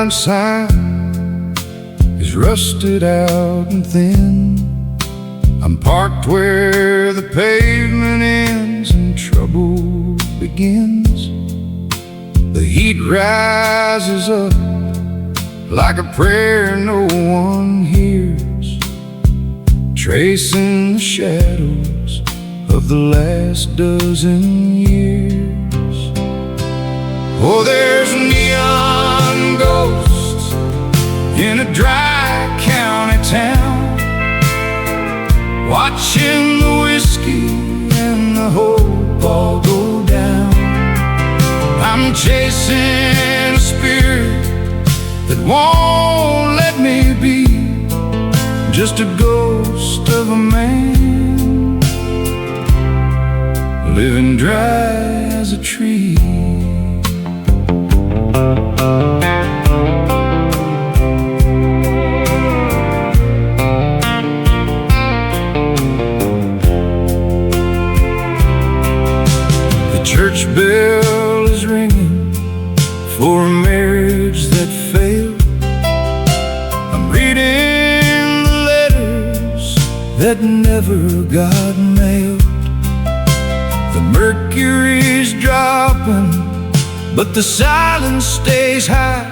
neon sign is rusted out and thin. I'm parked where the pavement ends and trouble begins. The heat rises up like a prayer no one hears, tracing the shadows of the last dozen years. Oh, there's neon ghosts in a dry county town, watching the whiskey and the hope all go down. I'm chasing a spirit that won't let me be, just a ghost of a man living dry as a tree. The church bell is ringing for a marriage that failed. I'm reading the letters that never got mailed. The mercury's dropping, but the silence stays high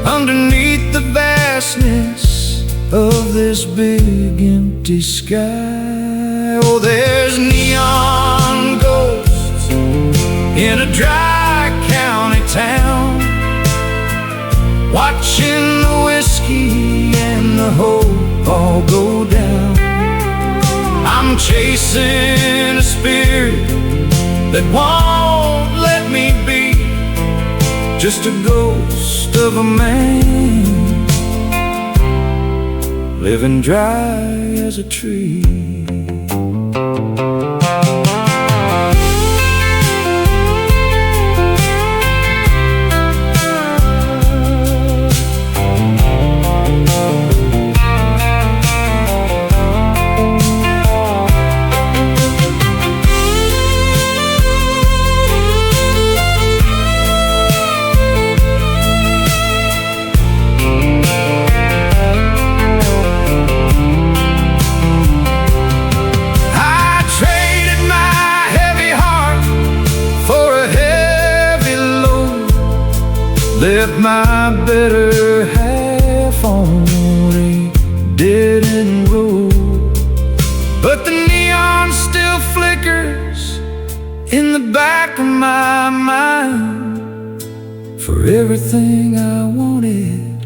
underneath the vastness of this big empty sky. Oh, there's neon ghosts in a dry county town, watching the whiskey and the hope all go down. I'm chasing a spirit that won't let me be, just a ghost of a man living dry as a tree. Left my better half on a dead-end road, but the neon still flickers in the back of my mind for everything I wanted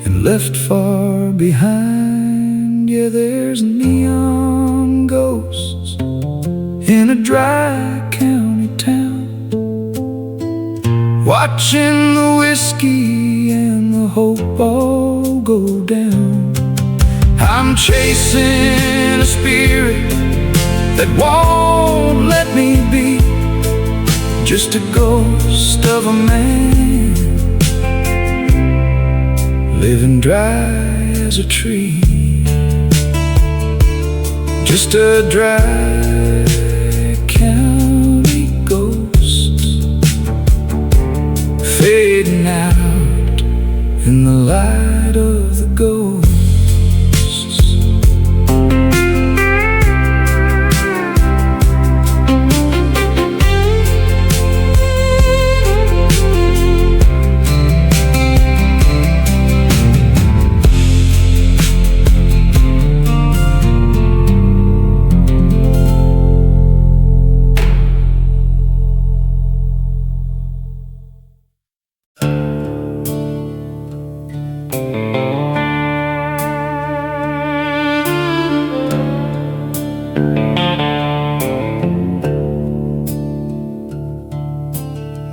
and left far behind. Yeah, there's neon ghosts in a dry county town, watching the whiskey and the hope all go down. I'm chasing a spirit that won't let me be, just a ghost of a man living dry as a tree. Just a dry county ghost fading out in the light of the ghosts.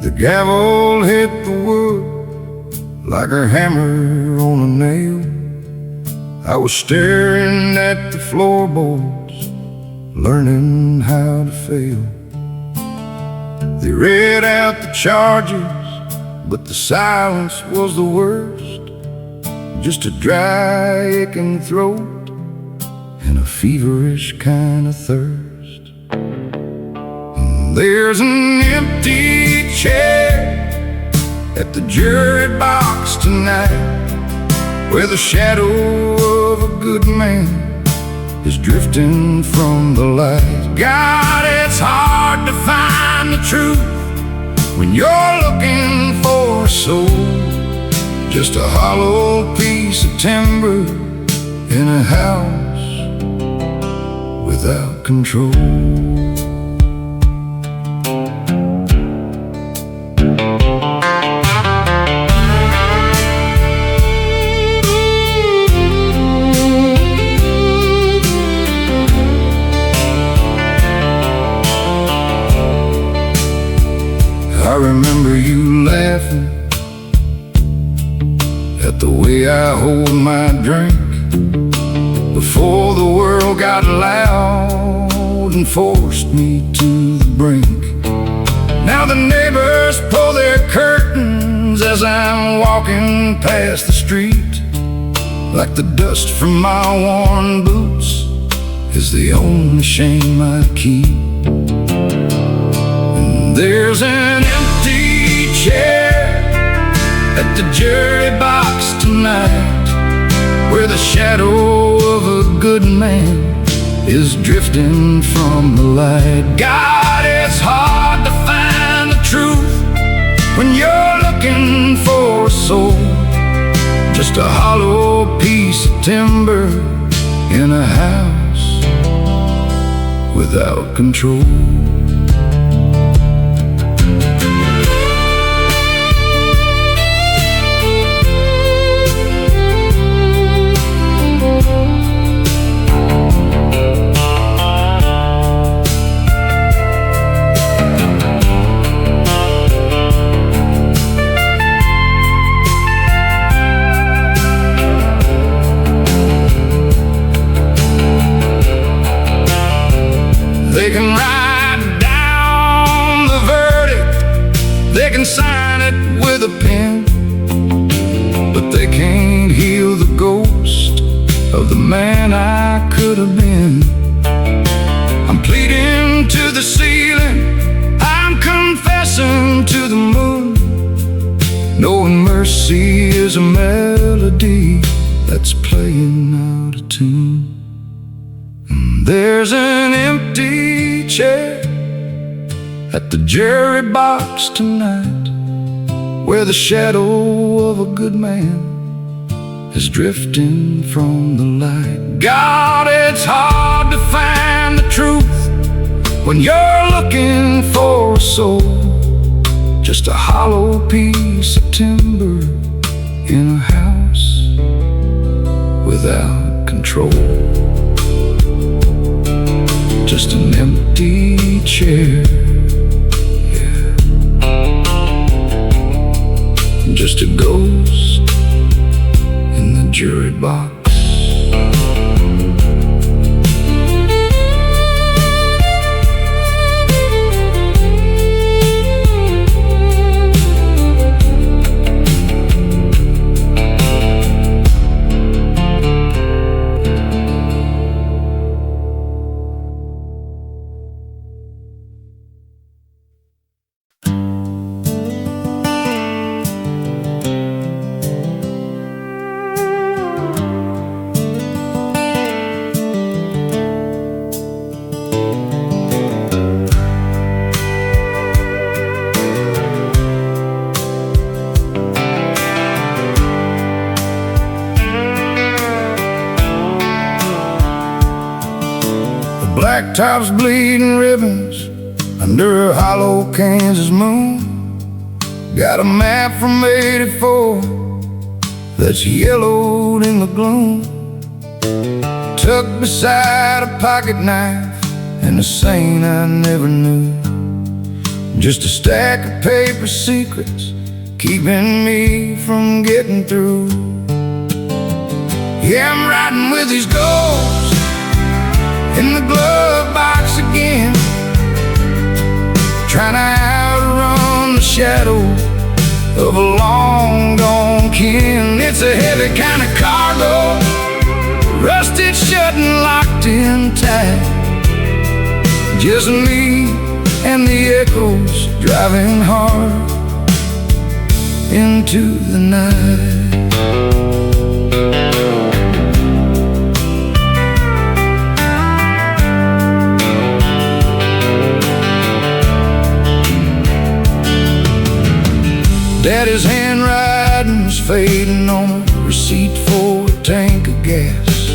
The gavel hit the wood like a hammer on a nail. I was staring at the floorboards, learning how to fail. They read out the charges, but the silence was the worst. Just a dry aching throat and a feverish kind of thirst. There's an empty chair at the jury box tonight, where the shadow of a good man is drifting from the light. God, it's hard to find the truth when you're looking for a soul, just a hollow piece of timber in a house without control. I remember you laughing at the way I hold my drink before the world got loud and forced me to the brink. Now the neighbors pull their curtains as I'm walking past the street, like the dust from my worn boots is the only shame I keep. And there's an empty chair at the jury box tonight, where the shadow of a good man is drifting from the light. God, it's hard to find the truth when you're looking for a soul, just a hollow piece of timber in a house without control. They can write down the verdict, they can sign it with a pen, but they can't heal the ghost of the man I could have been. I'm pleading to the ceiling, I'm confessing to the moon, knowing mercy is a melody that's playing out of tune. There's an empty chair at the jury box tonight, where the shadow of a good man is drifting from the light. God, it's hard to find the truth when you're looking for a soul, just a hollow piece of timber in a house without control. Just an empty chair, yeah. Just a ghost in the jury box. Blacktops bleeding ribbons under a hollow Kansas moon. Got a map from '84 that's yellowed in the gloom, tucked beside a pocket knife and a saint I never knew. Just a stack of paper secrets keeping me from getting through. Yeah, I'm riding with these ghosts in the glove box again, trying to outrun the shadow of a long gone kin. It's a heavy kind of cargo, rusted shut and locked in tight. Just me and the echoes driving hard into the night. Daddy's handwriting's fading on a receipt for a tank of gas,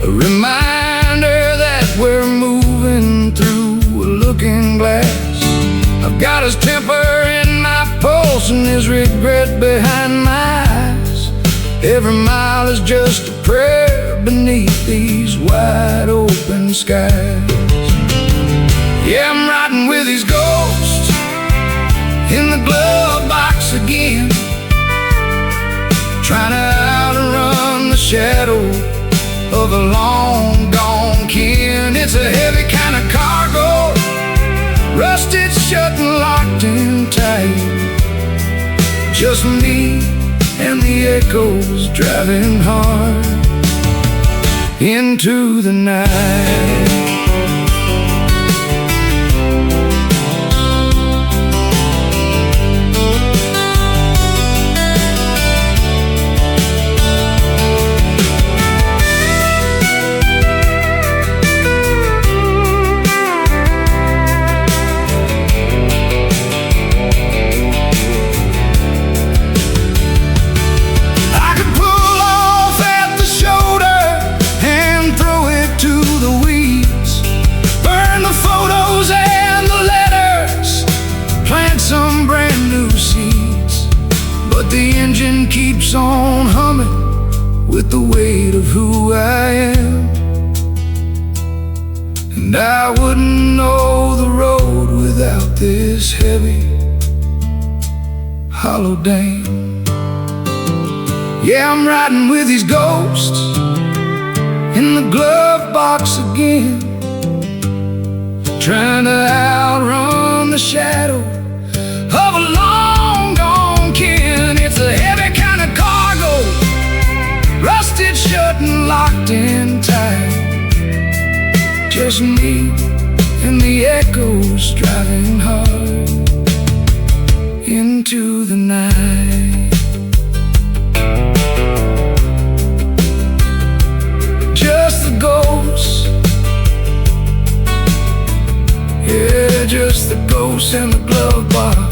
a reminder that we're moving through a looking glass. I've got his temper in my pulse and his regret behind my eyes. Every mile is just a prayer beneath these wide open skies. Yeah, I'm riding with these ghosts in the glove box again, trying to outrun the shadow of a long gone kin. It's a heavy kind of cargo, rusted shut and locked in tight. Just me and the echoes driving hard into the night. Keeps on humming with the weight of who I am, and I wouldn't know the road without this heavy hollow dame. Yeah, I'm riding with these ghosts in the glove box again, trying to outrun the shadow of a long gone kin. It's a heavy kind of cargo, rusted shut and locked in tight. Just me and the echoes driving hard into the night. Just the ghosts, yeah, just the ghosts in the glove box.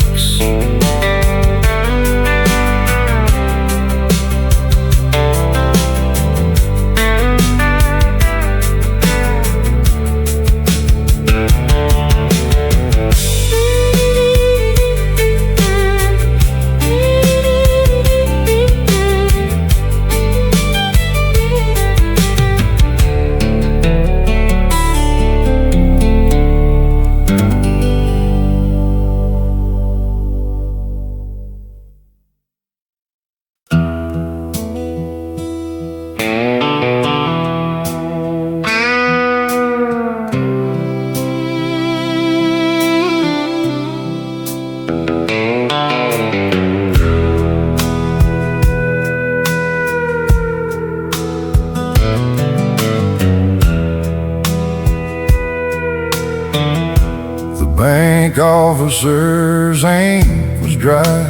Bank officer's ink was dry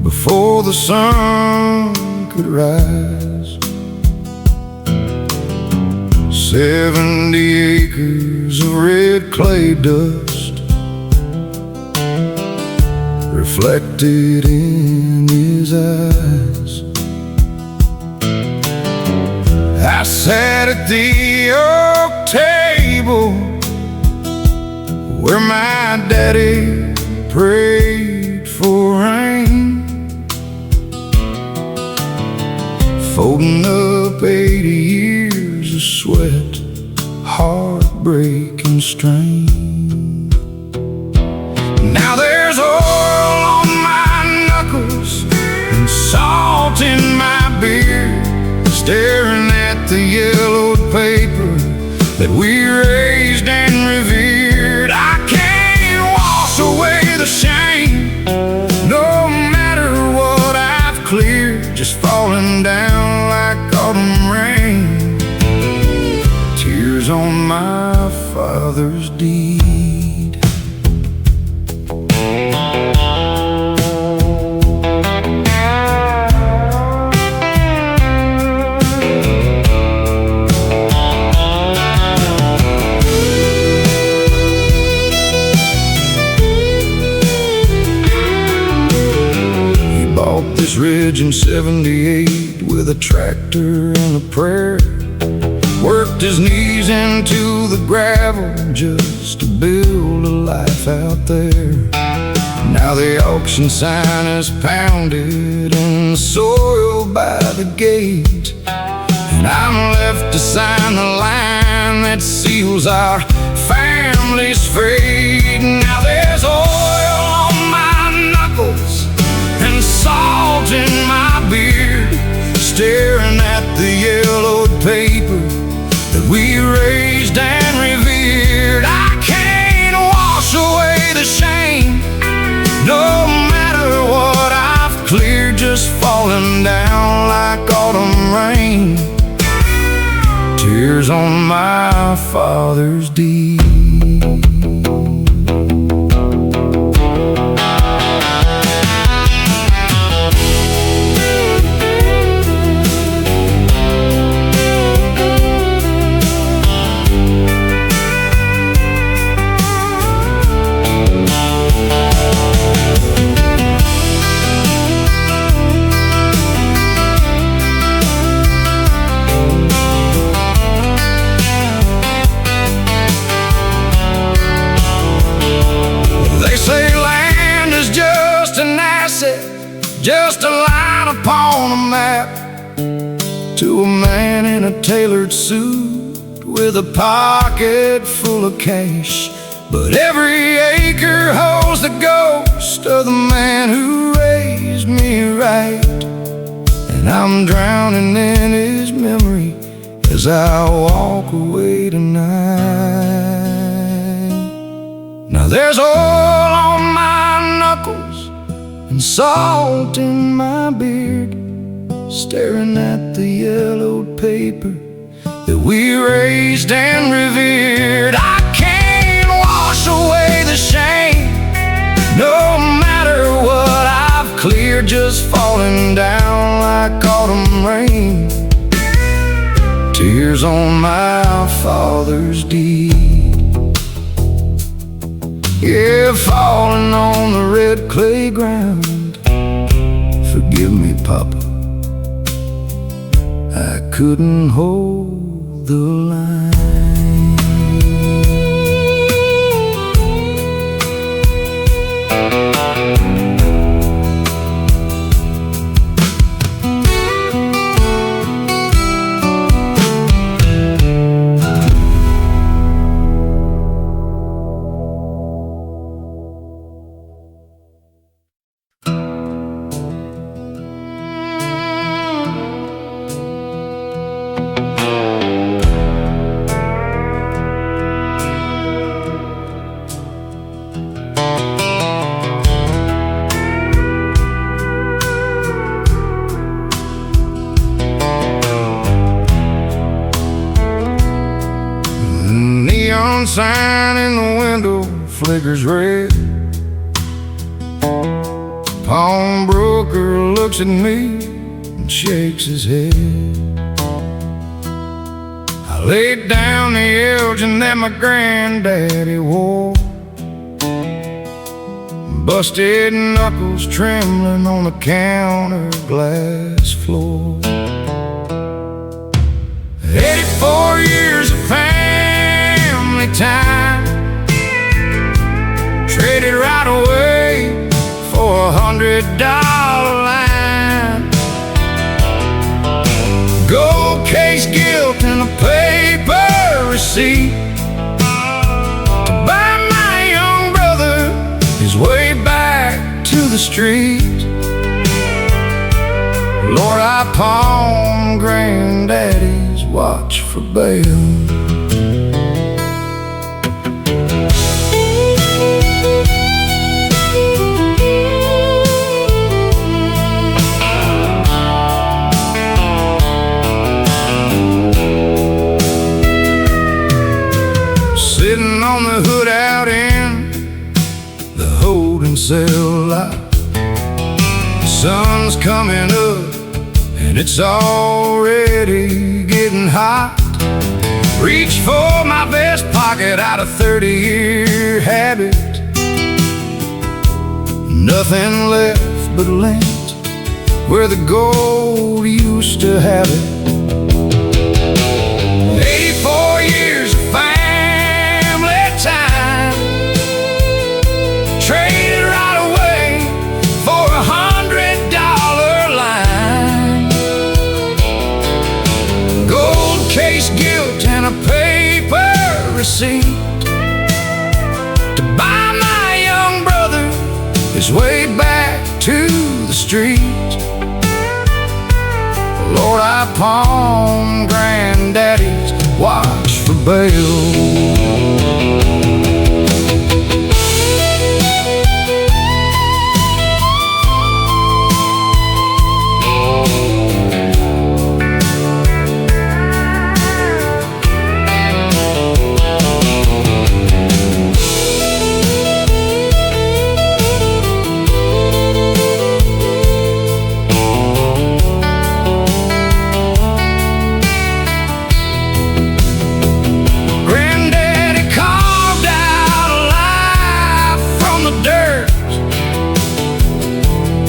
before the sun could rise. 70 acres of red clay dust reflected in his eyes. I sat at the oak table where my daddy prayed for rain, folding up 80 years of sweat, heartbreak and strain. Now there's oil on my knuckles and salt in my beard, staring at the yellowed paper that we raised and revered. I can't wash away the shame, no matter what I've cleared, just falling down like autumn rain. Tears on my father's deed. this ridge in '78 with a tractor and a prayer. Worked his knees into the gravel just to build a life out there. Now the auction sign is pounded in the soil by the gate, and I'm left to sign the line that seals our family's fate. Now there's oil on my knuckles and salt in my beard, staring at the yellowed paper that we raised and revered. I can't wash away the shame, no matter what I've cleared, just falling down like autumn rain. Tears on my father's deed. Just a line upon a map to a man in a tailored suit with a pocket full of cash. But every acre holds the ghost of the man who raised me right, and I'm drowning in his memory as I walk away tonight. Now there's oil on my knuckles and salt in my beard, staring at the yellowed paper that we raised and revered. I can't wash away the shame, no matter what I've cleared, just falling down like autumn rain. Tears on my father's deed. Yeah, falling on the red clay ground. Forgive me, Papa, I couldn't hold the line. Sign in the window flickers red. Pawnbroker looks at me and shakes his head. I laid down the Elgin that my granddaddy wore, busted knuckles trembling on the counter glass floor. 84 years of time, traded right away for $100 line. Gold case guilt and a paper receipt to buy my young brother his way back to the street. Lord, I pawned granddaddy's watch for bail. On the hood out in the holding cell lot, the sun's coming up and it's already getting hot. Reach for my vest pocket out of 30-year habit. Nothing left but lint where the gold used to have it. 84 years of family time, traded right away for $100 line. Gold case gilt and a paper receipt to buy my young brother his way back to the street. Lord, I pawn granddaddy's watch for bail.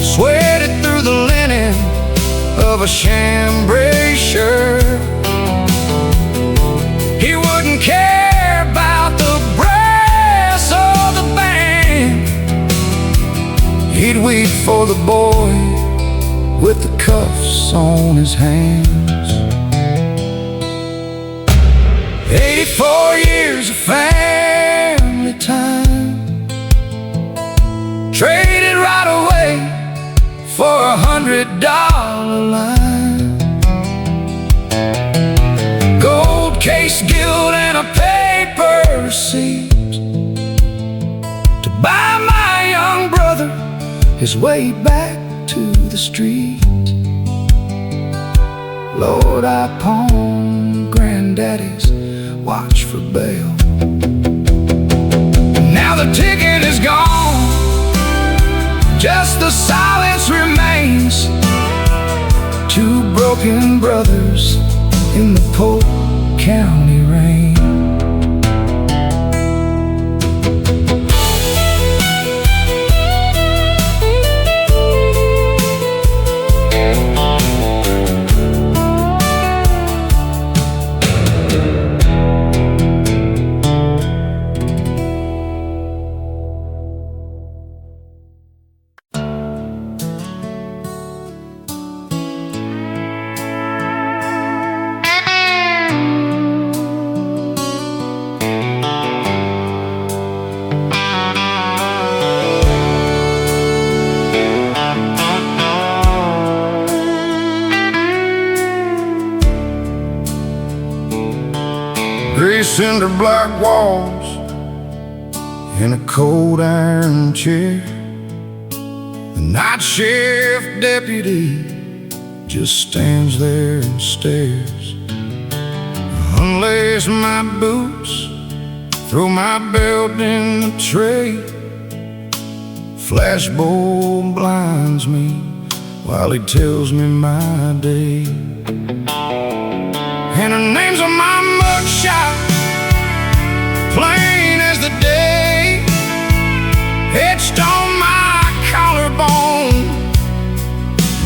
Sweated through the linen of a chambray shirt. He wouldn't care about the brass or the band. He'd weep for the boy with the cuffs on his hands. 84 years of family time, traded right away for $100 line. Gold case gilt and a paper receipt to buy my young brother his way back to the street. Lord, I pawn granddaddy's watch for bail. Now the ticket is gone, just the silence remains. Two broken brothers in the Polk County rain. Gray cinder block walls and a cold iron chair. The night shift deputy just stands there and stares. I unlace my boots, throw my belt in the tray. Flashbulb blinds me while he tells me my day. And her name's on my mugshot, plain as the day, etched on my collarbone,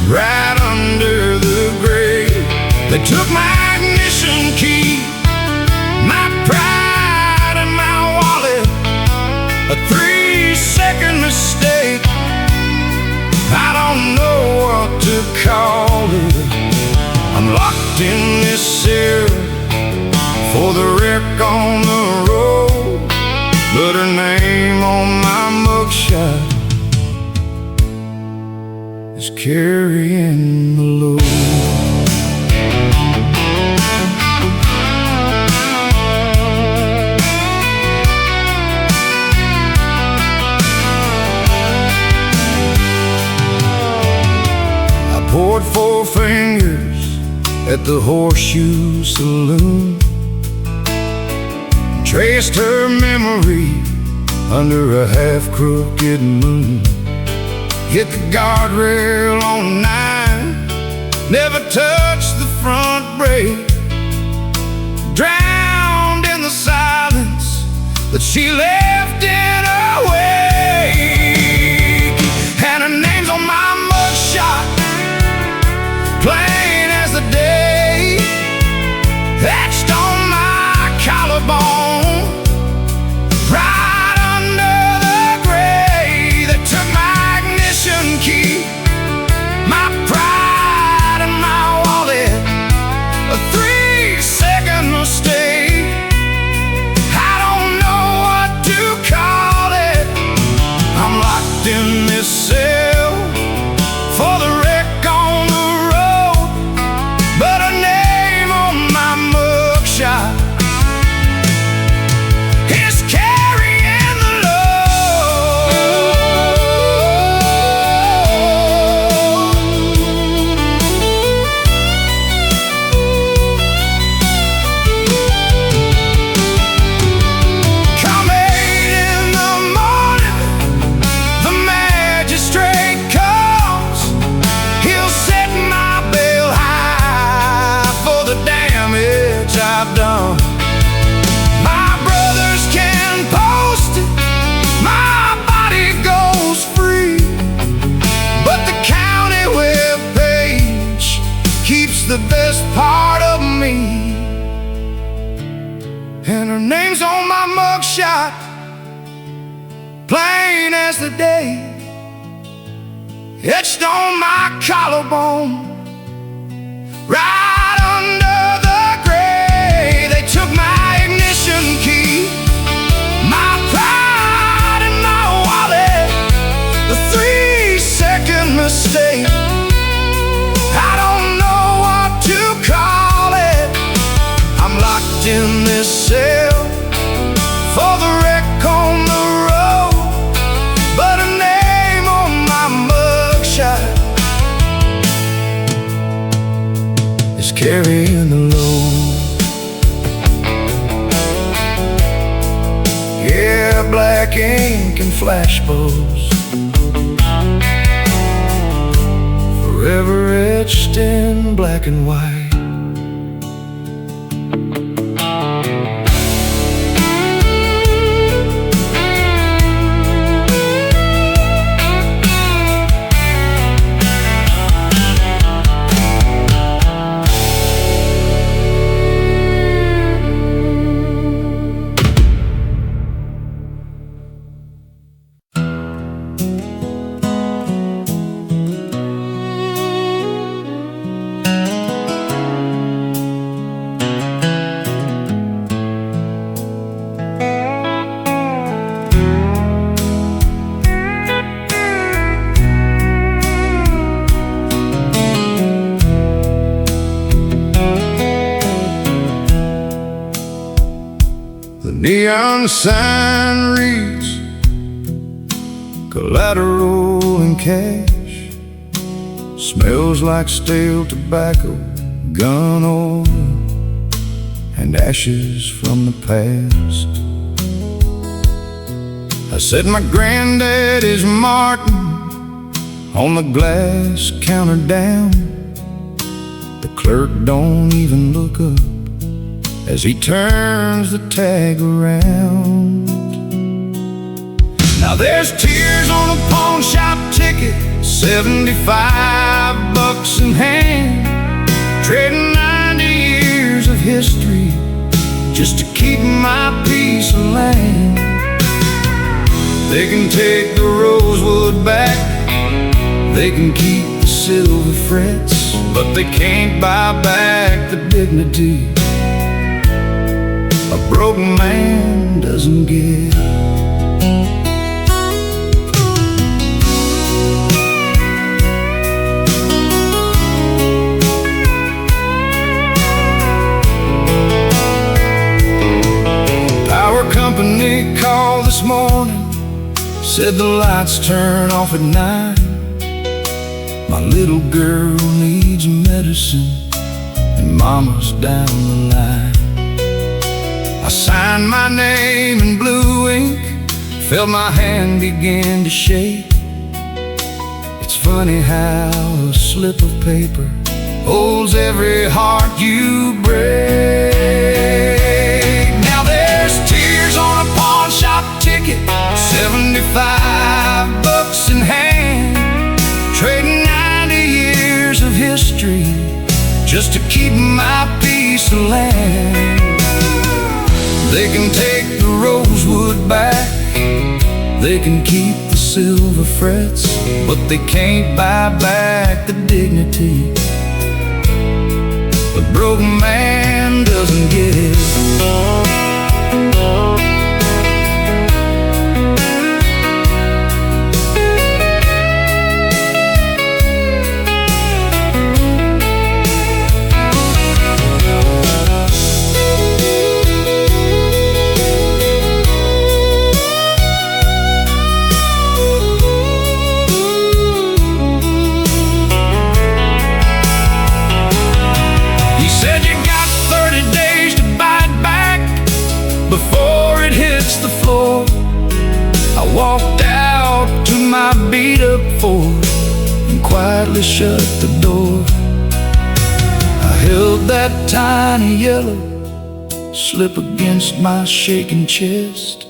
right under the grave. They took my ignition key, my pride and my wallet, a 3-second mistake. I don't know what to call it. I'm locked in this cell for the wreck on the road, but her name on my mugshot is carrying the load. I poured 4 fingers at the Horseshoe Saloon, traced her memory under a half-crooked moon. Hit the guardrail on 9, never touched the front brake. Drowned in the silence that she left in her wake. And her name's on my mugshot, plain as the day, etched on my collarbone, right under the gray. They took my ignition key, my pride and my wallet, a 3-second mistake. I don't know what to call it. I'm locked in this cell for the wreck on the road, but a name on my mugshot is carrying the load. Come 8 in the morning, the magistrate comes. He'll set my bail high for the damage I've done. My brothers can post it, my body goes free, but the county webpage keeps the best part of me. And her name's on my mugshot, plain as the day, etched on my collarbone, right under the gray. They took my ignition key, my pride and my wallet, the 3-second mistake. I don't know what to call it. I'm locked in this cell for the wreck on the road, but a name on my mugshot is carrying the load. Yeah, black ink and flashbulbs, forever etched in black and white. Neon sign reads collateral and cash. Smells like stale tobacco, gun oil, and ashes from the past. I said my granddaddy's Martin on the glass counter down. The clerk don't even look up as he turns the tag around. Now there's tears on a pawn shop ticket, 75 bucks in hand, trading 90 years of history just to keep my piece of land. They can take the rosewood back, they can keep the silver frets, but they can't buy back the dignity a broken man doesn't get. Power company called this morning, said the lights turn off at 9. My little girl needs medicine and mama's down the line. I signed my name in blue ink, felt my hand begin to shake. It's funny how a slip of paper holds every heart you break. Now there's tears on a pawn shop ticket, 75 bucks in hand, trading 90 years of history history just to keep my piece of land. They can take the rosewood back, they can keep the silver frets, but they can't buy back the dignity. A broken man doesn't get it. Before it hits the floor, I walked out to my beat-up Ford and quietly shut the door. I held that tiny yellow slip against my shaking chest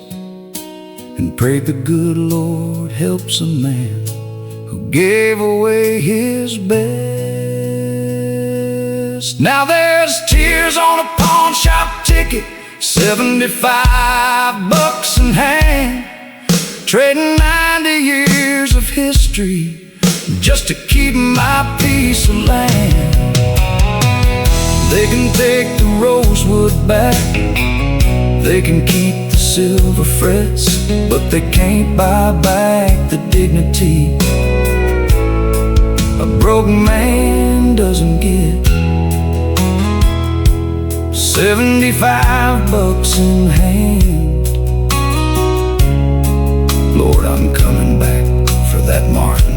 and prayed the good Lord helps a man who gave away his best. Now there's tears on a pawn shop ticket, 75 bucks in hand, trading 90 years of history just to keep my piece of land. They can take the rosewood back, they can keep the silver frets, but they can't buy back the dignity a broken man doesn't get. 75 bucks in hand. Lord, I'm coming back for that Martin.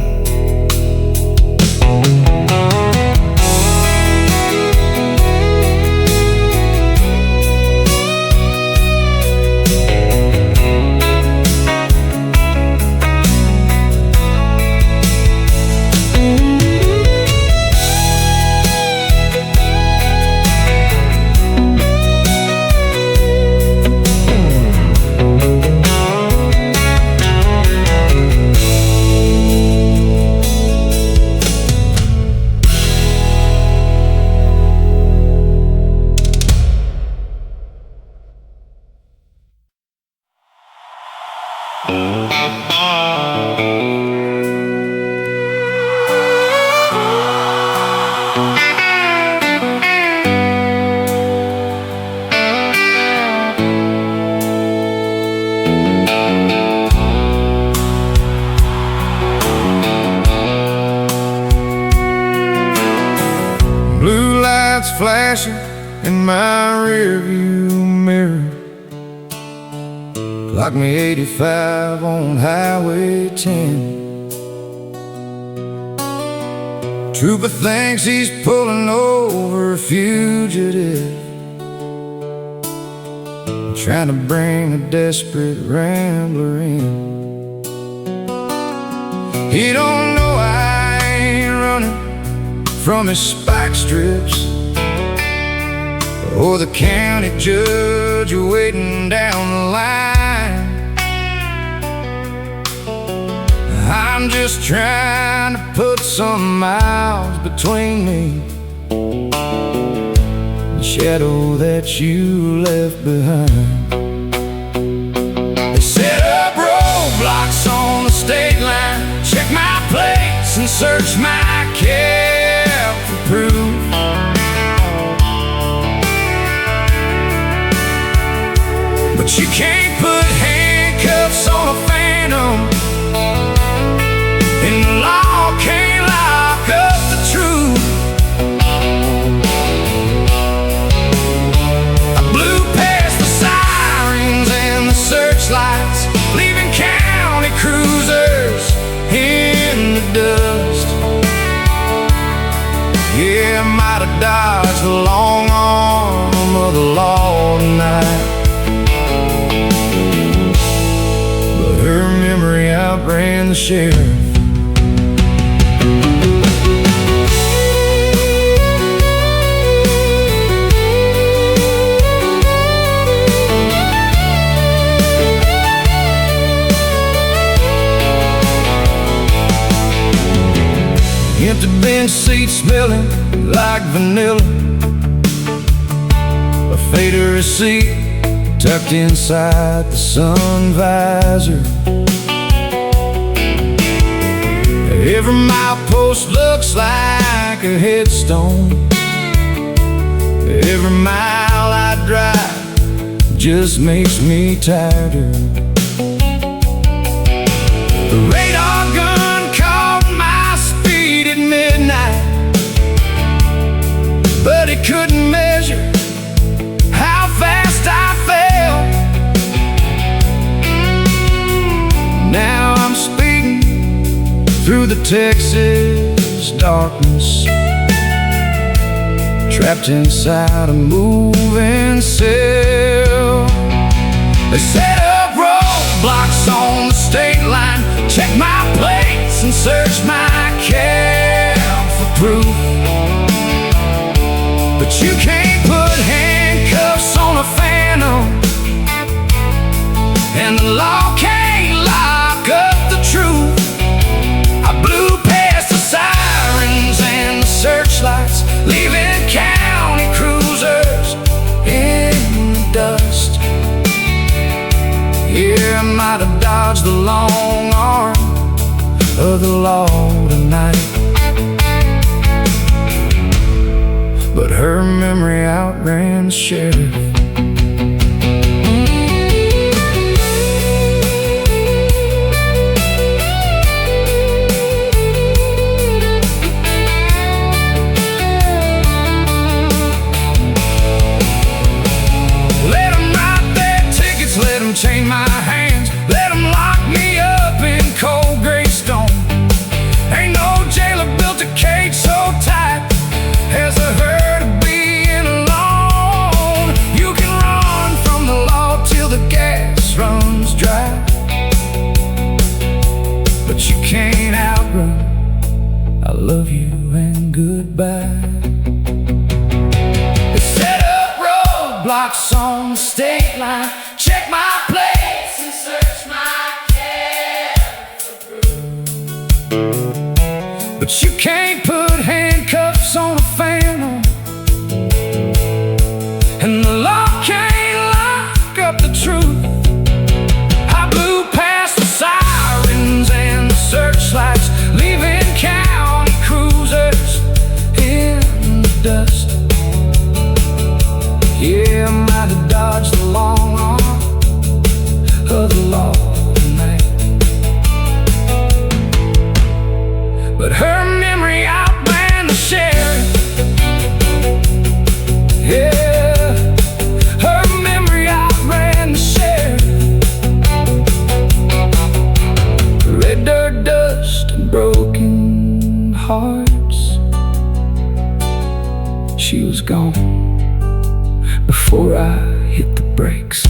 Blue lights flashing in my rearview mirror, clock me 85 on Highway 10. Trooper thinks he's pulling over a fugitive, trying to bring a desperate rambler in. He don't know I ain't running from his spike strips or the county judge waiting down the line. I'm just trying to put some miles between me and the shadow that you left behind. They set up roadblocks on the state line, check my plates and search my cab for proof. But you can't put handcuffs on a phantom, and the law can't lock up the truth. I blew past the sirens and the searchlights, leaving county cruisers in the dust. Yeah, I might have dodged the long arm of the law tonight, but her memory outran the sheriff. Empty bench seat smelling like vanilla, a fader receipt tucked inside the sun visor. Every milepost looks like a headstone. Every mile I drive just makes me tighter. The radar gun caught my speed at midnight, but it couldn't measure how fast I fell. Now I'm speeding through the Texas darkness, trapped inside a moving cell. They set up roadblocks on the state line, check my plates and search my cab for proof. But you can't put handcuffs on a phantom, and the law can't lock up the truth. I blew past the sirens and the searchlights, leaving county cruisers in the dust. Yeah, I might have dodged the long arm of the law tonight, but her memory outran the sheriff. Chain my hands, let them lock me up in cold gray stone. Ain't no jailer built a cage so tight as the hurt of being alone. You can run from the law till the gas runs dry, but you can't outrun I love you and goodbye. They set up roadblocks on the state line, check my place and search my cab for proof. But you can't put handcuffs on a phantom, and the law can't lock up the truth. I blew past the sirens and the searchlights, leaving county cruisers in the dust. Yeah, I might have dodged the long arm of the law tonight, but her memory outran the sheriff. Yeah, her memory outran the sheriff. Red dirt dust and broken hearts, she was gone before I hit the brakes.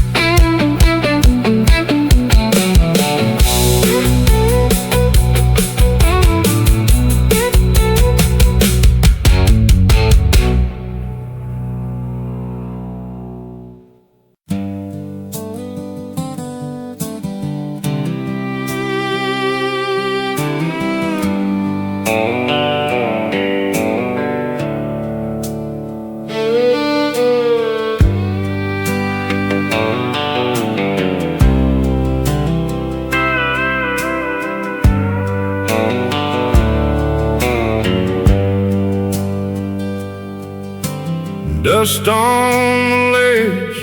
Dust on the ledge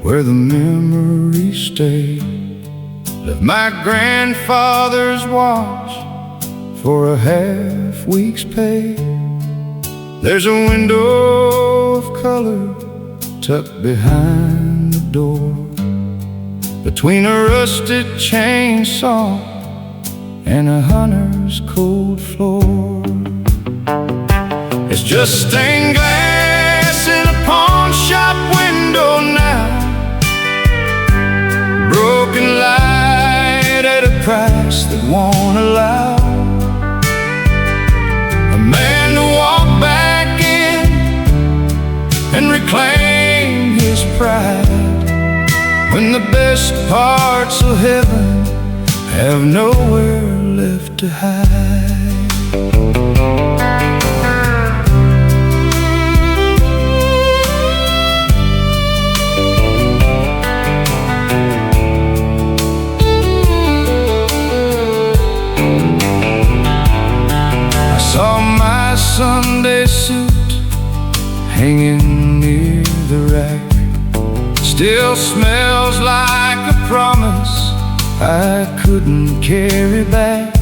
where the memories stay, left my grandfather's watch for a half-week's pay. There's a window of color tucked behind the door, between a rusted chainsaw and a hunter's cold floor. It's just stained glass in a pawn shop window now, broken light at a price that won't allow a man to walk back in and reclaim his pride, when the best parts of heaven have nowhere left to hide. Sunday suit hanging near the rack still smells like a promise I couldn't carry back.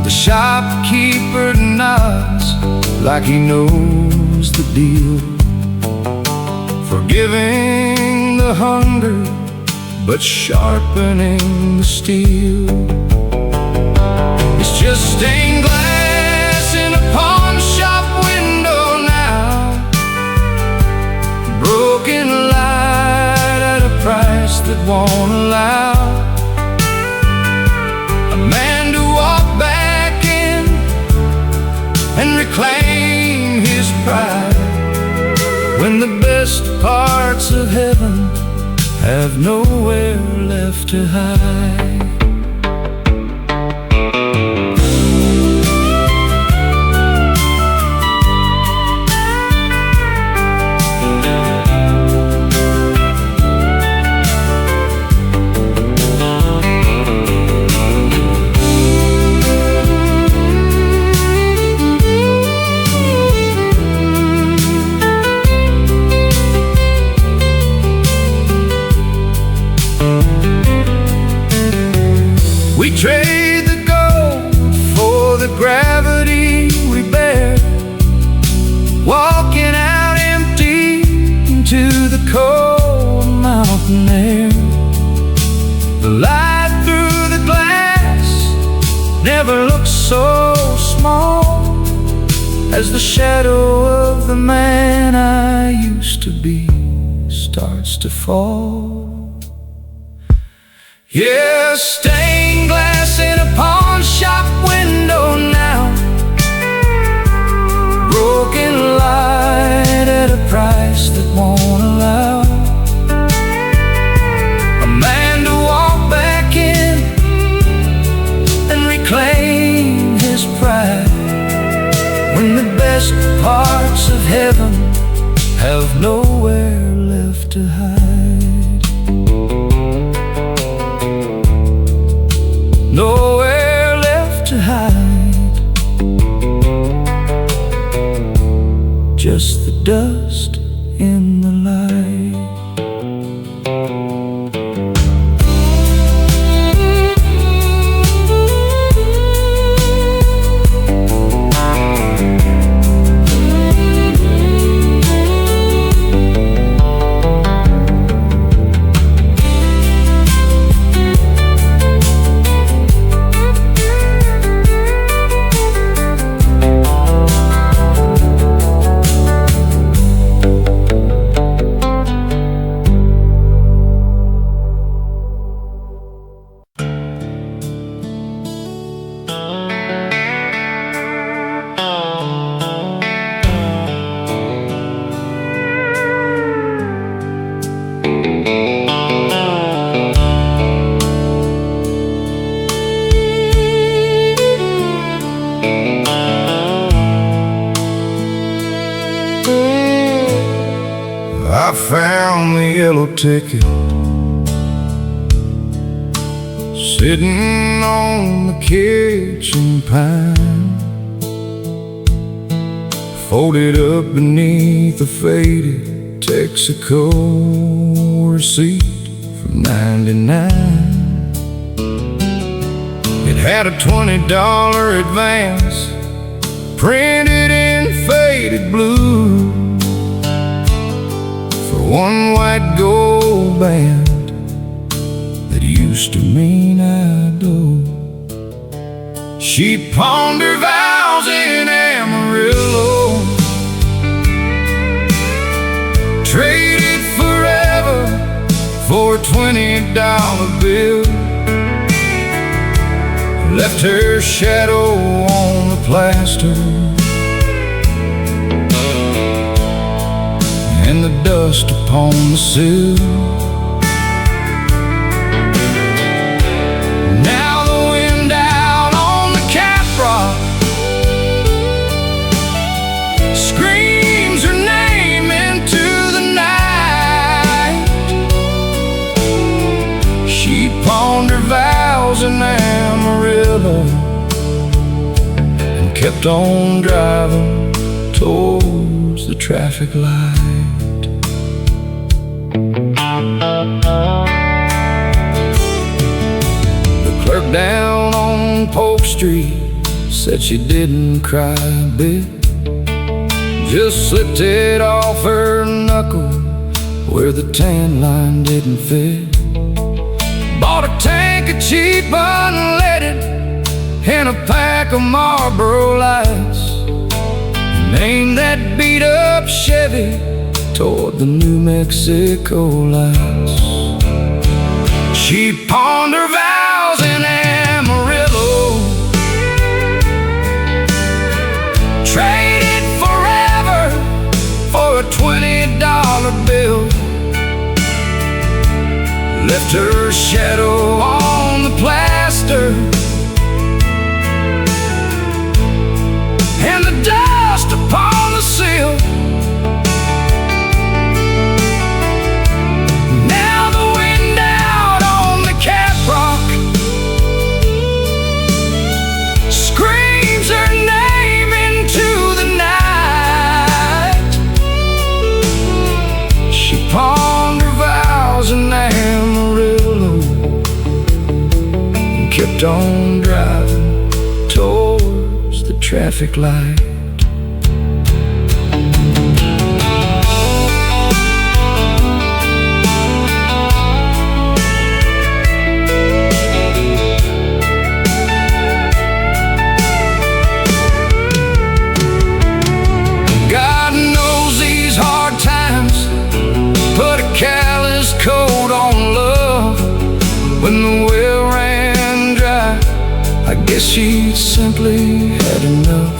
The shopkeeper nods like he knows the deal, forgiving the hunger but sharpening the steel. It's just stained glass in a pawn shop window now, broken light at a price that won't allow a man to walk back in and reclaim his pride, when the best parts of heaven have nowhere left to hide. We trade the gold for the gravity we bear, walking out empty into the cold mountain air. The light through the glass never looks so small as the shadow of the man I used to be starts to fall. Yeah, stained glass in a pawn shop window now, broken light at a price that won't allow a man to walk back in and reclaim his pride, when the best parts of heaven have nowhere left to hide. Nowhere left to hide, just the dust in the light. I found the yellow ticket sitting on the kitchen pine, folded up beneath a faded Texaco receipt from '99. It had a $20 advance printed in faded blue, one white gold band that used to mean I do. She pawned her vows in Amarillo, traded forever for a $20 bill, left her shadow on the plaster and the dust upon the sill. Now the wind out on the caprock screams her name into the night. She pawned her vows in Amarillo and kept kept on driving towards the traffic light. The clerk down on Polk Street said she didn't cry a bit, just slipped it off her knuckle where the tan line didn't fit. Bought a tank of cheap unleaded and a pack of Marlboro Lights, and aimed that beat-up Chevy toward the New Mexico lights. She pawned her vows in Amarillo, traded forever for a $20 bill, left her shadow on the plaster and the dust upon the sill. Now the wind out on the caprock screams her name into the night. She pawned her vows in Amarillo and kept on driving towards the traffic light. God knows these hard times put a callous coat on love. When the well ran dry, I guess she simply had enough.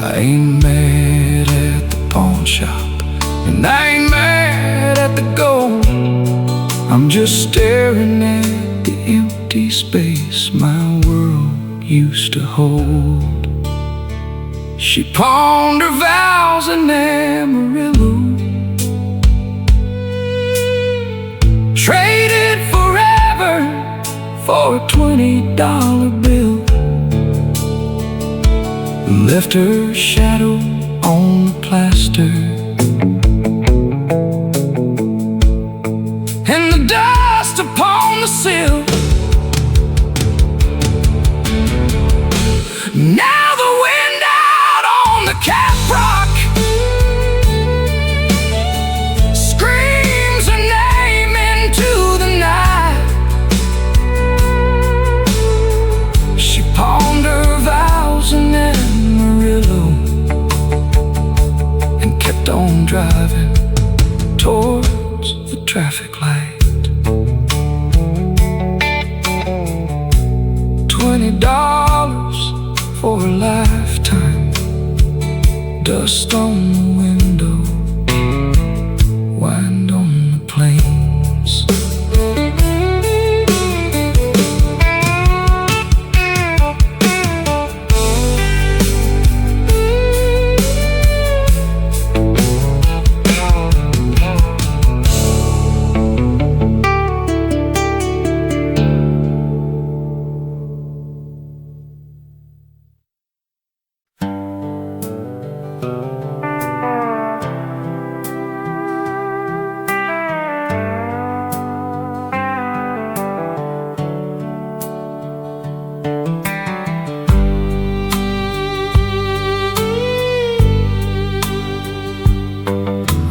I ain't mad at the pawn shop, and I ain't mad at the gold. I'm just staring at the empty space my world used to hold. She pawned her vows in Amarillo, traded forever for a $20 bill, left her shadow on the plaster and the dust upon the sill. Now the wind out on the caprock screams her name into the night. She pawned her vows in Amarillo and kept on driving towards the traffic light. $20 for a lifetime, dust on the window, wind on the plains.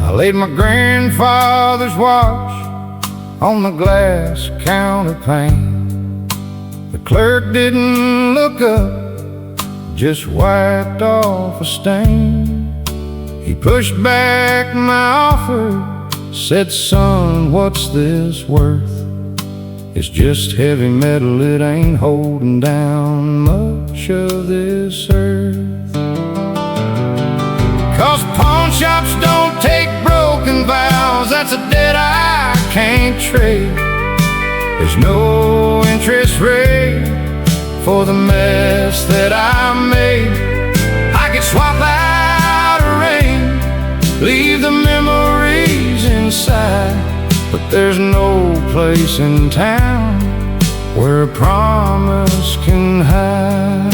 I laid my grandfather's watch on the glass counterpane. The clerk didn't look up, just wiped off a stain. He pushed back my offer, said, "Son, what's this worth? It's just heavy metal, it ain't holding down much of this earth. 'Cause pawn shops don't take broken vows, that's a debt I can't trade. There's no interest rate for the mess that I made. I could swap out a ring, leave the memories inside, but there's no place in town where a promise can hide."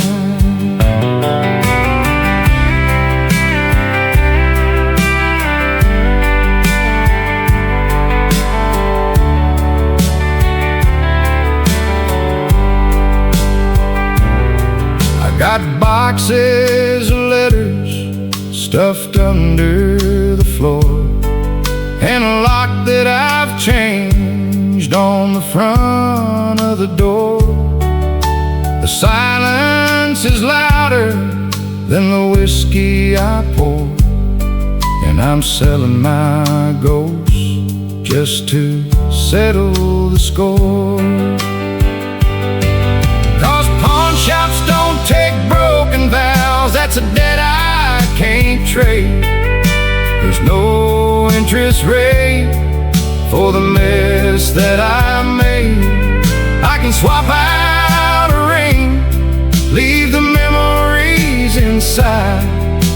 boxes of letters stuffed under the floor, and a lock that I've changed on the front of the door. The silence is louder than the whiskey I pour, and I'm selling my ghost just to settle the score. 'Cause pawn shops don't take broken vows, that's a debt I can't trade. There's no interest rate for the mess that I made. I can swap out a ring, leave the memories inside,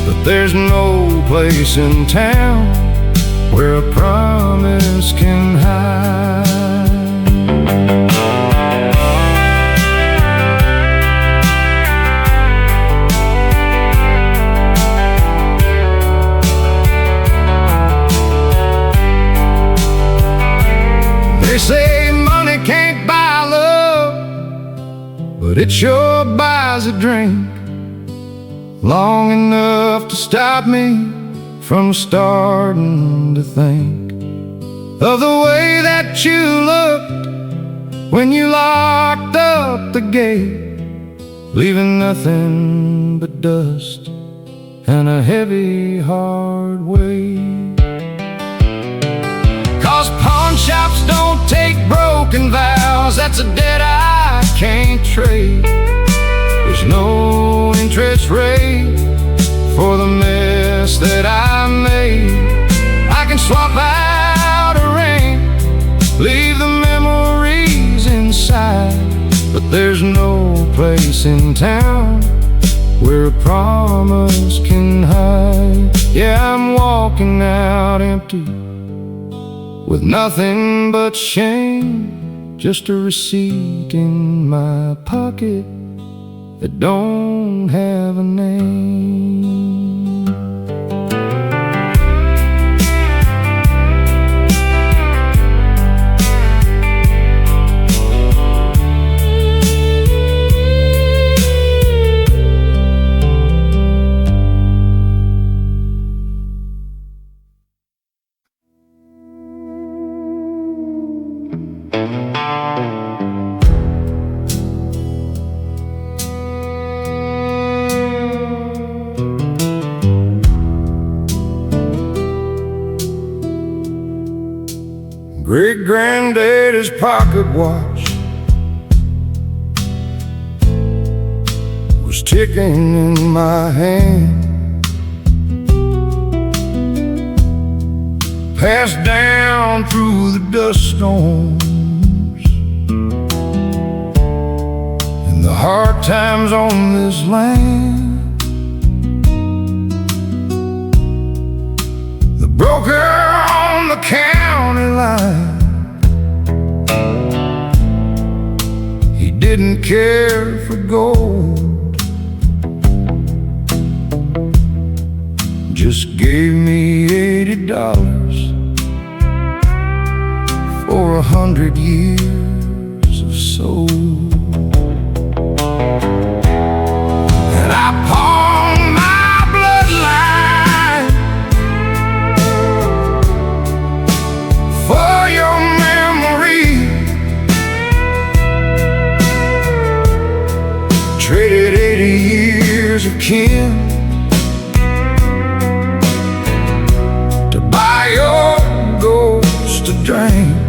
but there's no place in town where a promise can hide. They say money can't buy love, but it sure buys a drink long enough to stop me from starting to think of the way that you looked when you locked up the gate, leaving nothing but dust and a heavy hard weight. 'Cause pawn shops don't take broken vows, that's a debt I can't trade. There's no interest rate for the mess that I made. I can swap out a ring, leave the memories inside, but there's no place in town where a promise can hide. Yeah, I'm walking out empty with nothing but shame, just a receipt in my pocket that don't have a name. Great-granddaddy's pocket watch was ticking in my hand, passed down through the dust storms and the hard times on this land. The broker on the county line, he didn't care for gold, just gave me $80 for 100 years of soul. And I pawned my bloodline for your memory, traded 80 years of kin to buy your ghost a drink.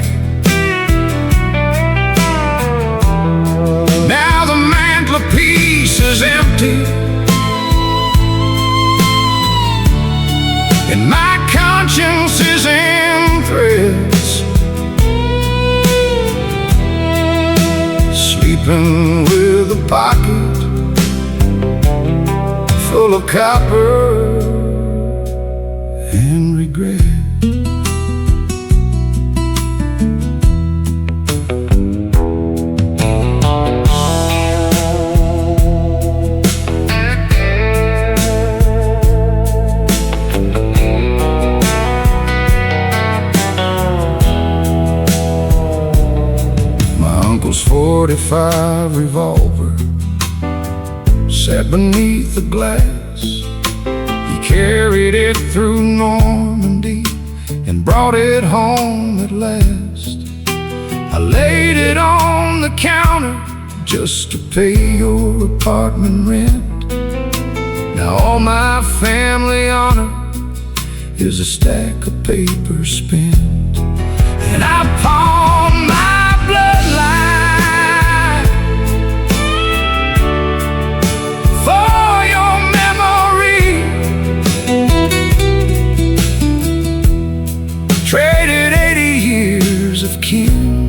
Now the mantelpiece is empty and my conscience is in threads, sleeping with a pocket full of copper and regret. My uncle's 45 revolver sat sat beneath the glass. He carried it through Normandy and brought it home at last. I laid it on the counter just to pay your apartment rent. Now all my family honor is a stack of paper spent. And I pawned my bloodline for your memory. Traded 80 years of kin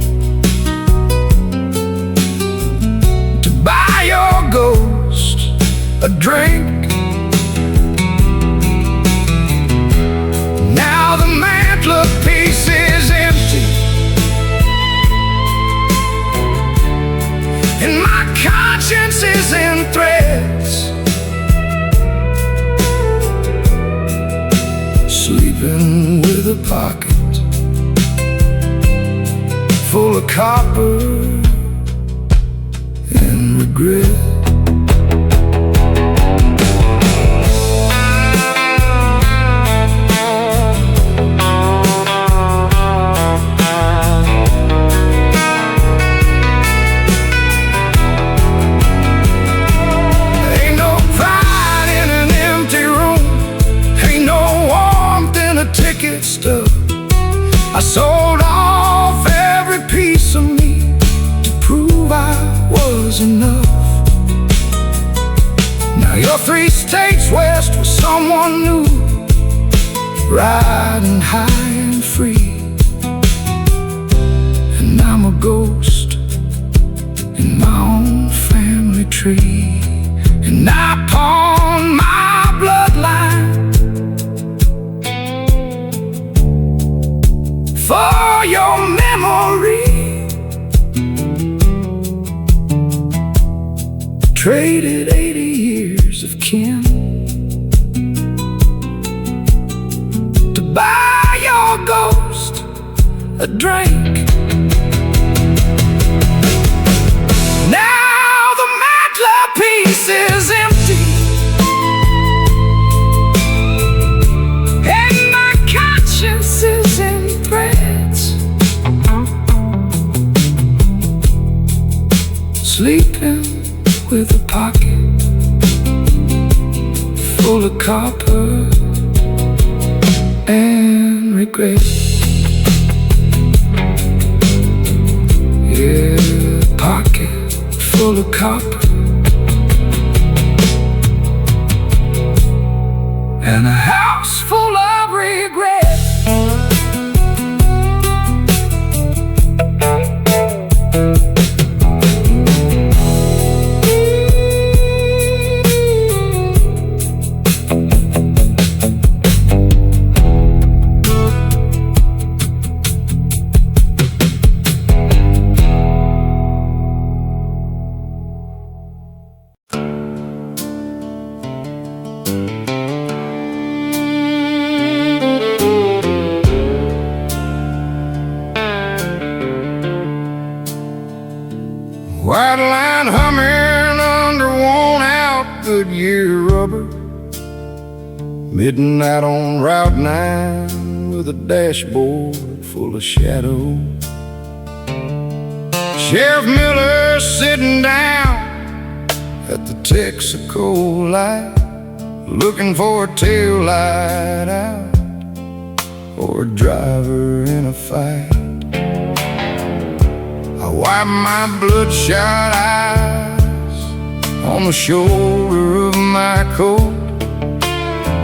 to buy your ghost a drink. Now the mantelpiece is empty and my conscience is in threads, sleeping with a pocket full of copper and regret. Stuff. I sold off every piece of me to prove I was enough. Now you're 3 states west with someone new, riding high and free. And I'm a ghost in my own family tree. And I pawn my bloodline for your memory. Traded 80 years of kin to buy your ghost a drink. Now the mantelpiece is empty and my conscience is in threads, sleeping with a pocket full of copper and regret. Yeah, pocket full of copper and a house full of regret. White line humming under worn-out Goodyear rubber, midnight on Route 9 with a dashboard full of shadow. Sheriff Miller sitting down at the Texaco light, looking for a tail light out or a driver in a fight. I wipe my bloodshot eyes on the shoulder of my coat,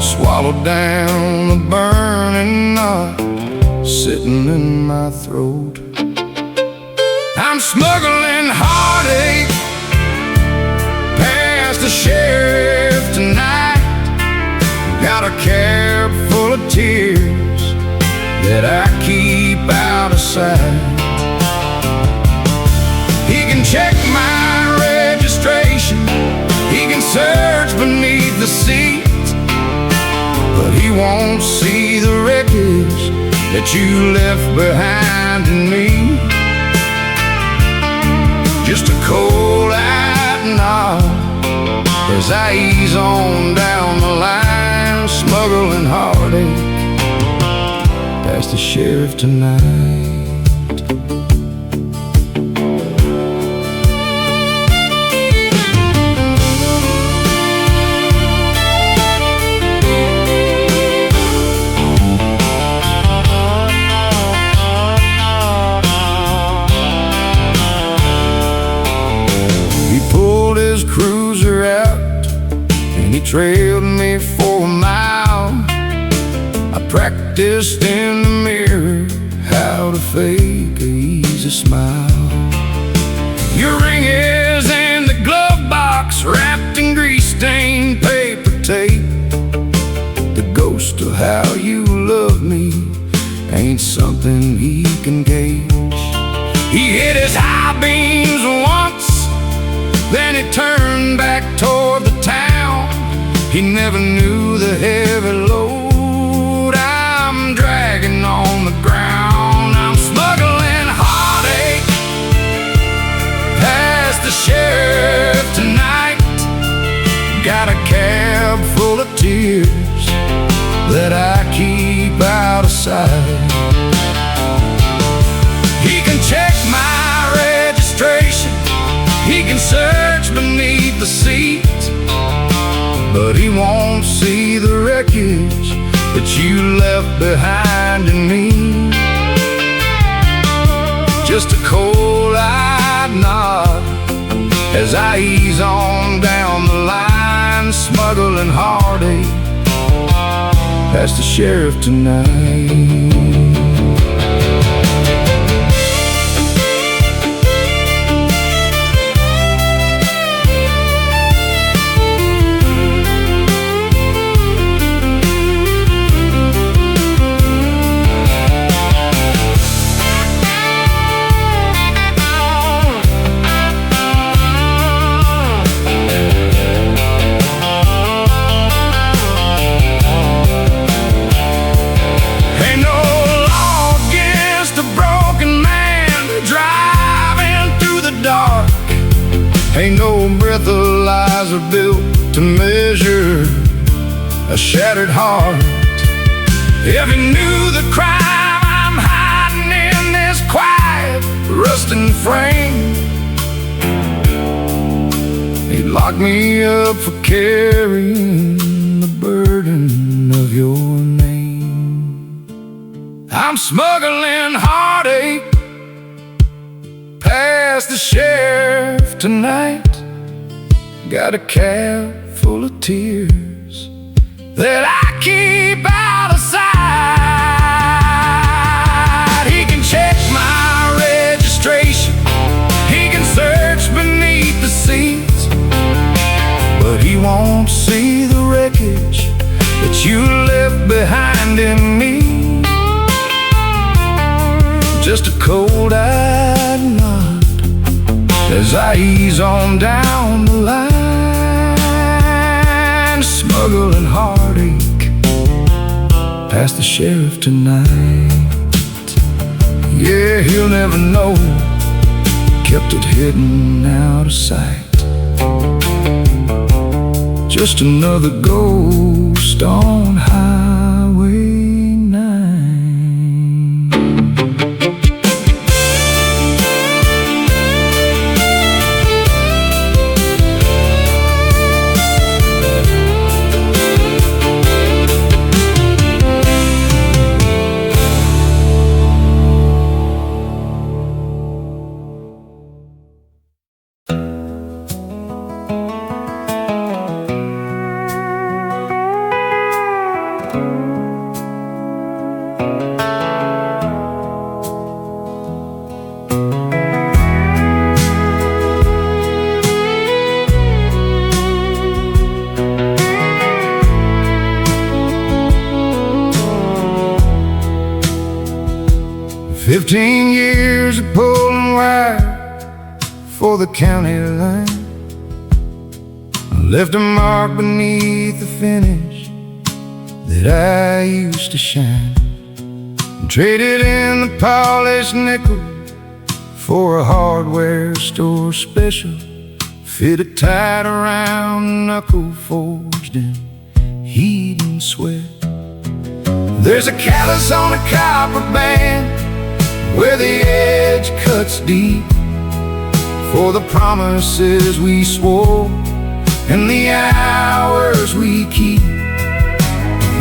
swallow down the burning knot sitting in my throat. I'm smuggling heartache past the sheriff tonight. Got a cab full of tears that I keep out of sight. He can check my registration, he can search beneath the seat, but he won't see the wreckage that you left behind in me. Just a cold-eyed nod as I ease on down the line, smuggling heartache past the sheriff tonight. Cruiser out and he trailed me for a mile. I practiced in the mirror how to fake a easy smile. Your ring is in the glove box, wrapped in grease-stained paper tape. The ghost of how you love me ain't something he can gauge. He hit his high beams once, then he turned back toward the town. He never knew the heavy load I'm dragging on the ground. I'm smuggling heartache past the sheriff tonight. Got a cab full of tears that I keep out of sight. He can check my registration, he can search beneath the seat, but he won't see the wreckage that you left behind in me. Just a cold-eyed nod as I ease on down the line, smuggling heartache past the sheriff tonight. Ain't no breathalyzer built to measure a shattered heart. If he knew the crime I'm hiding in this quiet, rusting frame, he'd lock me up for carrying the burden of your name. I'm smuggling heartache past the sheriff tonight. Got a cab full of tears that I keep out of sight. He can check my registration, he can search beneath the seats, but he won't see the wreckage that you left behind in me. Just a cold-eyed nod as I ease on down the line, smuggling heartache past the sheriff tonight. Yeah, he'll never know, kept it hidden out of sight. Just another ghost on Highway 9. "15 years of pulling wire for the county line. I left a mark beneath the finish that I used to shine. Traded in the polished nickel for a hardware store special fitted tight around the knuckle, forged in heat and sweat. There's a callus on a copper band where the edge cuts deep, for the promises we swore and the hours we keep.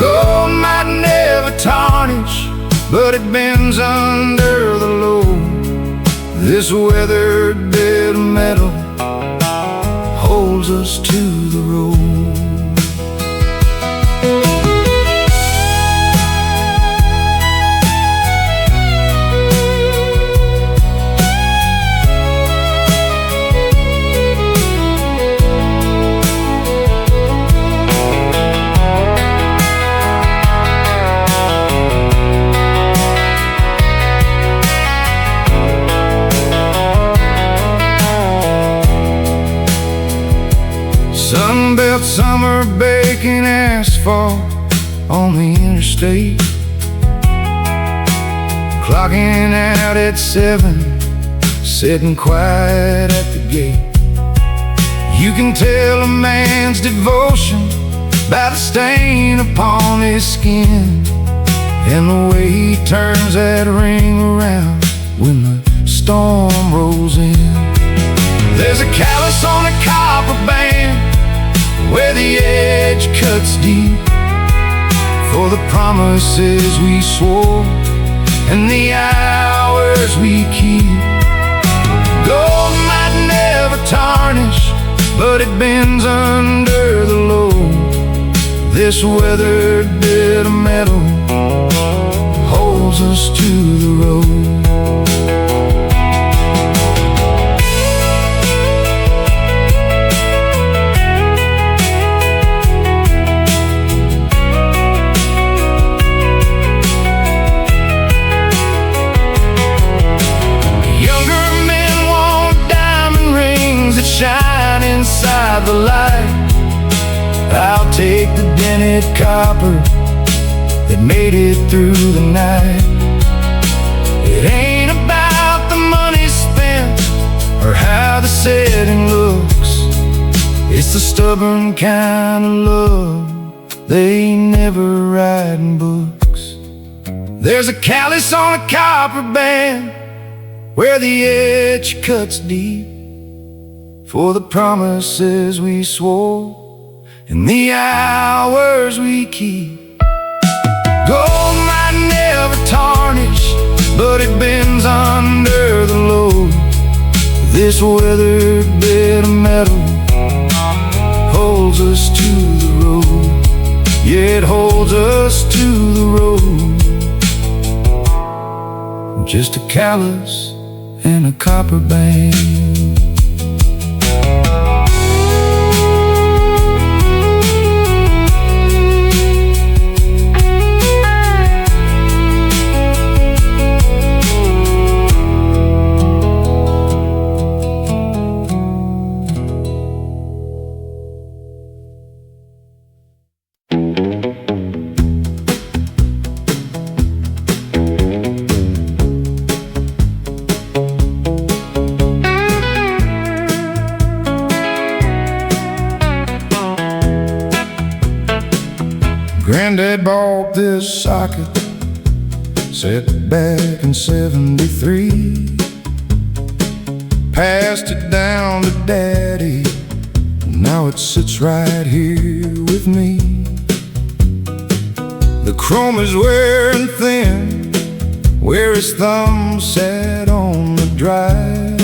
Gold might never tarnish, but it bends under the load. This weathered bit of metal holds us to the road. Sunbelt summer baking asphalt on the interstate, clocking out at 7, sitting quiet at the gate. You can tell a man's devotion by the stain upon his skin and the way he turns that ring around when the storm rolls in. There's a callus on a copper band where the edge cuts deep, for the promises we swore and the hours we keep. Gold might never tarnish, but it bends under the load. This weathered bit of metal holds us to the road. Shine inside the light. I'll take the dented copper that made it through the night. It ain't about the money spent or how the setting looks. It's the stubborn kind of love they never write in books. There's a callus on a copper band where the edge cuts deep, for the promises we swore and the hours we keep. Gold might never tarnish, but it bends under the load. This weathered bit of metal holds us to the road. Yeah, it holds us to the road. Just a callus and a copper band. Granddad bought this socket, set back in '73. Passed it down to Daddy, now it sits right here with me. The chrome is wearing thin where his thumb sat on the drive,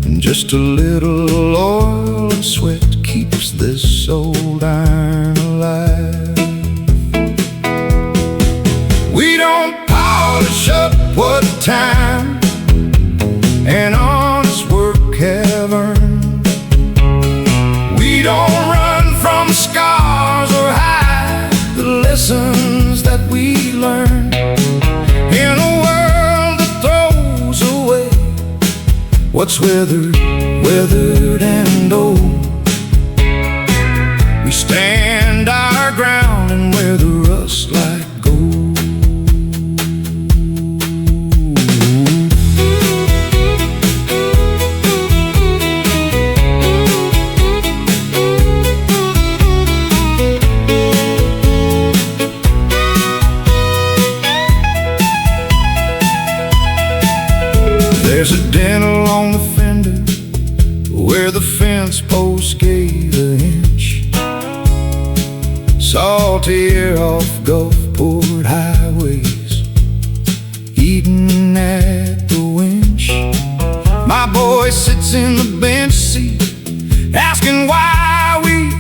and just a little oil and sweat keeps this old iron alive. We don't polish up what time and honest work have earned. We don't run from scars or hide the lessons that we learned. In a world that throws away what's weathered and old, we stand our ground and wear the rust like gold. salty air off Gulfport highways, eating at the winch. My boy sits in the bench seat, asking why we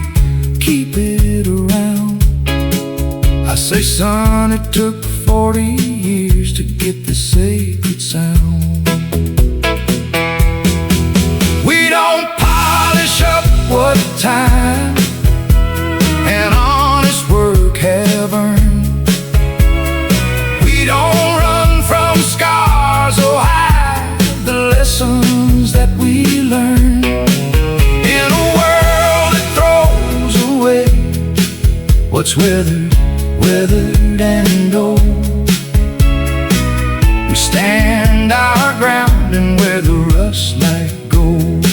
keep it around. I say, son, it took 40 years to get the sacred sound. We don't polish up what time and honest work have earned. We don't run from scars or hide the lessons that we learned. In a world that throws away what's weathered and old, we stand our ground and wear the rust like gold.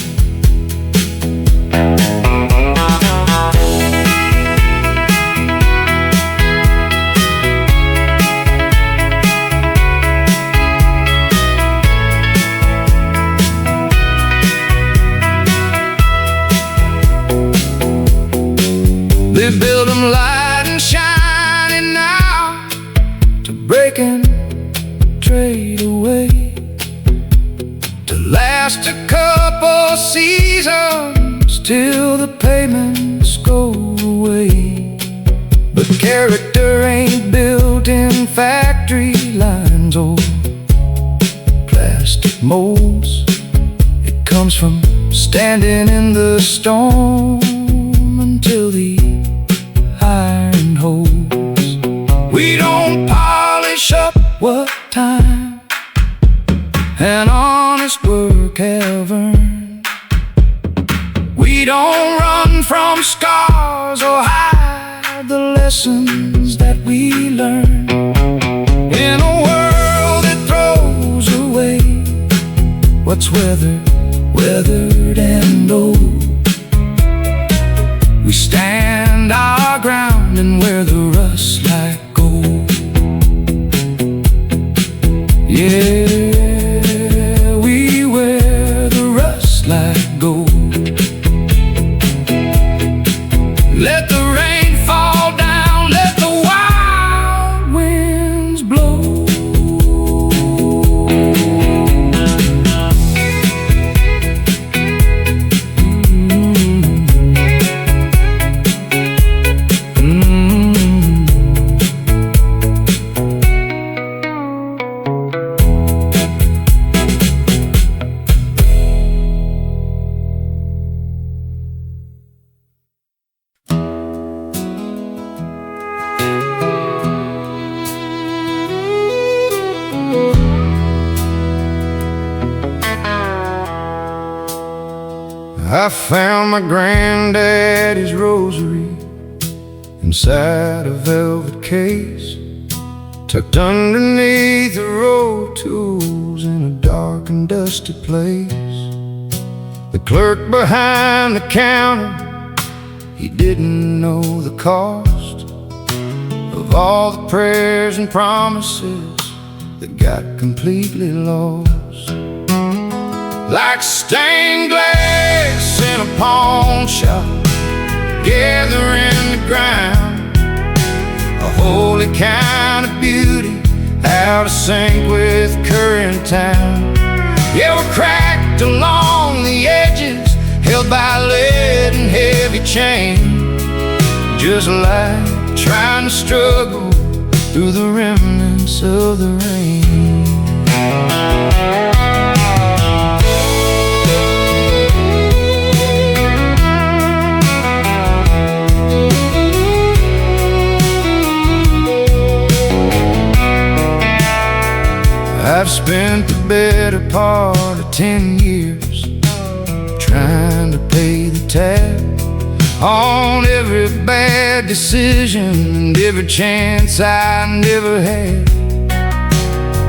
They build them light and shining now, to break and trade away, to last a couple seasons till the payments go away. But character ain't built in factory lines or plastic molds. It comes from standing in the storm until the iron holds. We don't polish up what time and honest work have earned. We don't run from scars or hide the lessons that we learn. In a world that throws away what's weathered and old, we stand our ground and wear the rust like gold. Yeah, we wear the rust like gold. Let the rain fall down, let the wild winds blow. I found my granddaddy's rosary inside a velvet case, tucked underneath the row tools in a dark and dusty place. The clerk behind the counter, he didn't know the cost of all the prayers and promises that got completely lost. Like stained glass in a pawn shop, gathering the ground, a holy kind of beauty out of sync with current time. Yeah, we're cracked along the edges, held by lead and heavy chain, just like trying to struggle through the remnants of the rain. I've spent the better part of 10 years trying to pay the tab on every bad decision and every chance I never had.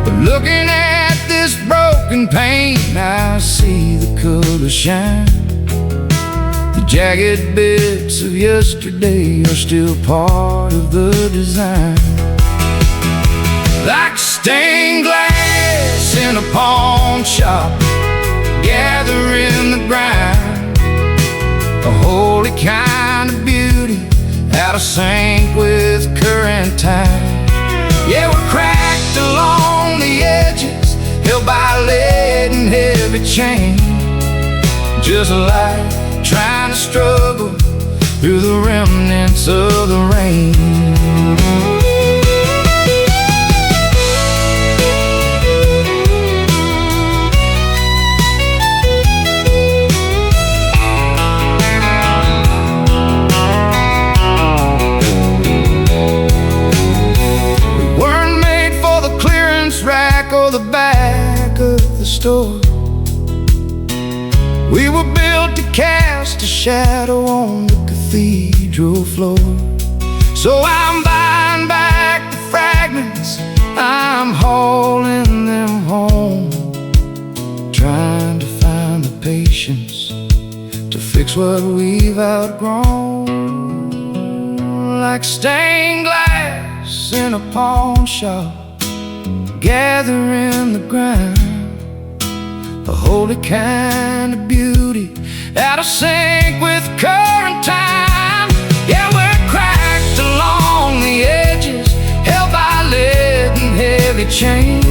But looking at this broken paint, I see the color shine. The jagged bits of yesterday are still part of the design. Like stained glass in a pawn shop, gathering the ground, a holy kind of beauty out of of sync with current time. Yeah, we're cracked along the edges, held by lead and heavy chain. Just like trying to struggle through the remnants of the rain. Or the back of the store. We were built to cast a shadow on the cathedral floor. So I'm buying back the fragments, I'm hauling them home, trying to find the patience to fix what we've outgrown. Like stained glass in a pawn shop, gathering the ground, a holy kind of beauty out of sync with current time. Yeah, we're cracked along the edges, held by lead and heavy chain.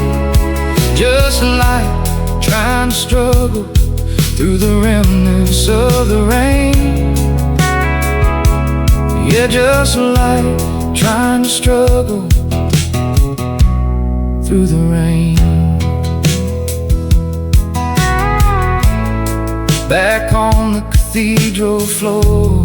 Just like trying to struggle through the remnants of the rain. Yeah, just like trying to struggle through the rain. Back on the cathedral floor.